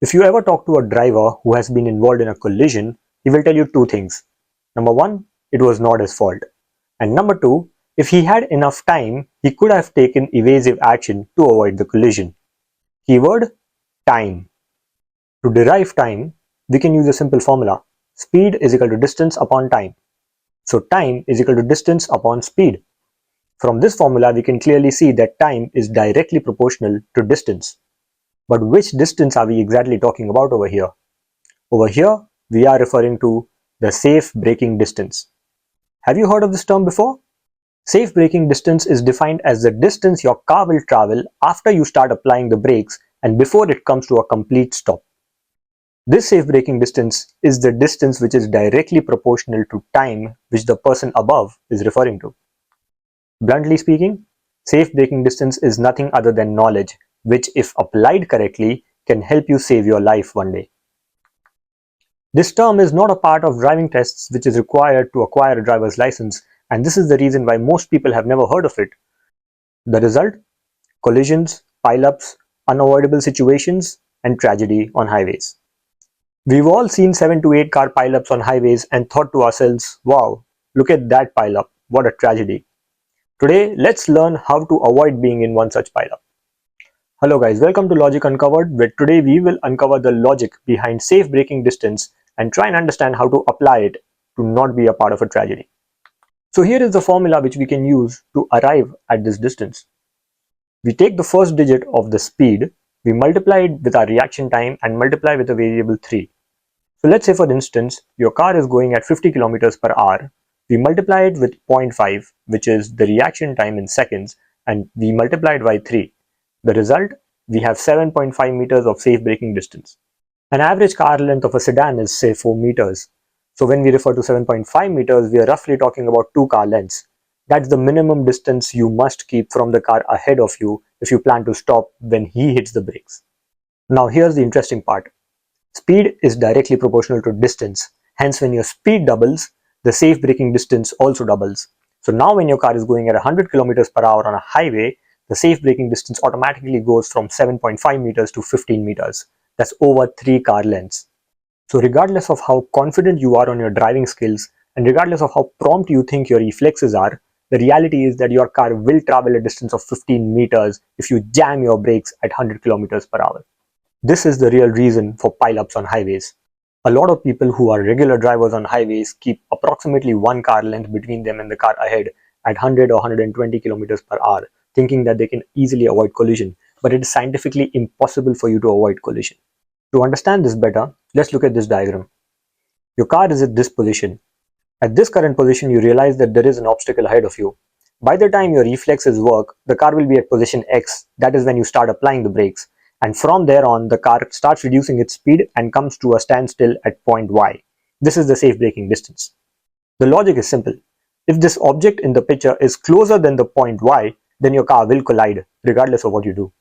If you ever talk to a driver who has been involved in a collision, he will tell you two things. Number one, it was not his fault. And number two, if he had enough time, he could have taken evasive action to avoid the collision. Keyword, time. To derive time, we can use a simple formula. Speed is equal to distance upon time. So time is equal to distance upon speed. From this formula, we can clearly see that time is directly proportional to distance. But which distance are we exactly talking about over here? Over here, we are referring to the safe braking distance. Have you heard of this term before? Safe braking distance is defined as the distance your car will travel after you start applying the brakes and before it comes to a complete stop. This safe braking distance is the distance which is directly proportional to time which the person above is referring to. Bluntly speaking, safe braking distance is nothing other than knowledge, which if applied correctly can help you save your life one day. This term is not a part of driving tests which is required to acquire a driver's license, and this is the reason why most people have never heard of it. The result? Collisions, pileups, unavoidable situations, and tragedy on highways. We've all seen 7 to 8 car pileups on highways and thought to ourselves, wow, look at that pileup, what a tragedy. Today, let's learn how to avoid being in one such pileup. Hello guys, welcome to Logic Uncovered, where today we will uncover the logic behind safe braking distance and try and understand how to apply it to not be a part of a tragedy. So here is the formula which we can use to arrive at this distance. We take the first digit of the speed, we multiply it with our reaction time and multiply with a variable 3. So let's say for instance, your car is going at 50 kilometers per hour. We multiply it with 0.5, which is the reaction time in seconds, and we multiply it by 3. The result, we have 7.5 meters of safe braking distance. An average car length of a sedan is say 4 meters. So when we refer to 7.5 meters, we are roughly talking about 2 car lengths. That's the minimum distance you must keep from the car ahead of you if you plan to stop when he hits the brakes. Now here's the interesting part. Speed is directly proportional to distance. Hence when your speed doubles, the safe braking distance also doubles. So now when your car is going at 100 kilometers per hour on a highway, the safe braking distance automatically goes from 7.5 meters to 15 meters. That's over 3 car lengths. So regardless of how confident you are on your driving skills and regardless of how prompt you think your reflexes are, the reality is that your car will travel a distance of 15 meters if you jam your brakes at 100 kilometers per hour. This is the real reason for pileups on highways. A lot of people who are regular drivers on highways keep approximately 1 car length between them and the car ahead at 100 or 120 kilometers per hour, thinking that they can easily avoid collision, but it is scientifically impossible for you to avoid collision. To understand this better, let's look at this diagram. Your car is at this position. At this current position, you realize that there is an obstacle ahead of you. By the time your reflexes work, the car will be at position X, that is when you start applying the brakes. And from there on, the car starts reducing its speed and comes to a standstill at point Y. This is the safe braking distance. The logic is simple. If this object in the picture is closer than the point Y, then your car will collide, regardless of what you do.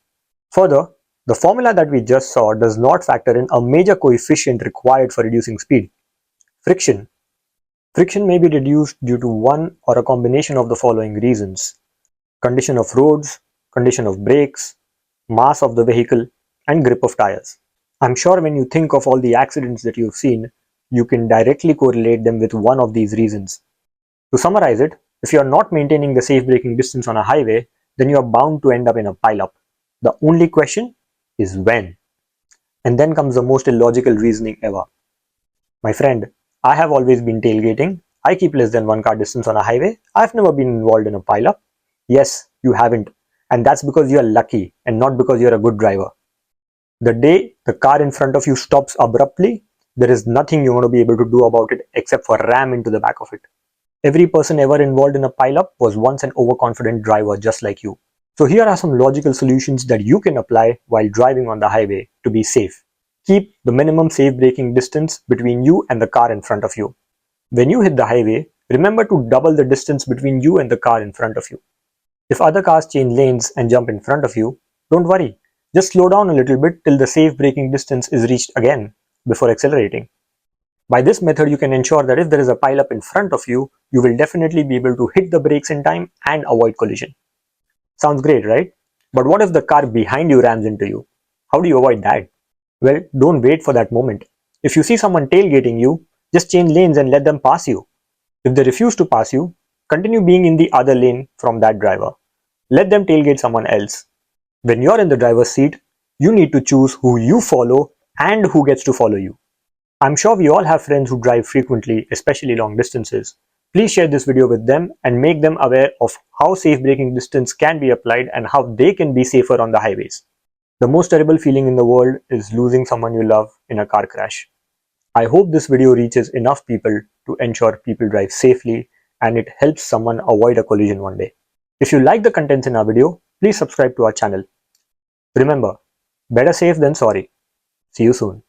Further, the formula that we just saw does not factor in a major coefficient required for reducing speed: friction. Friction may be reduced due to one or a combination of the following reasons: condition of roads, condition of brakes, mass of the vehicle, and grip of tires. I'm sure when you think of all the accidents that you've seen, you can directly correlate them with one of these reasons. To summarize it, if you're not maintaining the safe braking distance on a highway, then you're bound to end up in a pileup. The only question is when. And then comes the most illogical reasoning ever. My friend, I have always been tailgating. I keep less than 1 car distance on a highway. I've never been involved in a pileup. Yes, you haven't. And that's because you're lucky and not because you're a good driver. The day the car in front of you stops abruptly, there is nothing you're going to be able to do about it except for ram into the back of it. Every person ever involved in a pileup was once an overconfident driver just like you. So here are some logical solutions that you can apply while driving on the highway to be safe. Keep the minimum safe braking distance between you and the car in front of you. When you hit the highway, remember to double the distance between you and the car in front of you. If other cars change lanes and jump in front of you, don't worry. Just slow down a little bit till the safe braking distance is reached again before accelerating. By this method, you can ensure that if there is a pileup in front of you, you will definitely be able to hit the brakes in time and avoid collision. Sounds great, right? But what if the car behind you rams into you? How do you avoid that? Well, don't wait for that moment. If you see someone tailgating you, just change lanes and let them pass you. If they refuse to pass you, continue being in the other lane from that driver. Let them tailgate someone else. When you're in the driver's seat, you need to choose who you follow and who gets to follow you. I'm sure we all have friends who drive frequently, especially long distances. Please share this video with them and make them aware of how safe braking distance can be applied and how they can be safer on the highways. The most terrible feeling in the world is losing someone you love in a car crash. I hope this video reaches enough people to ensure people drive safely and it helps someone avoid a collision one day. If you like the contents in our video, please subscribe to our channel. Remember, better safe than sorry. See you soon.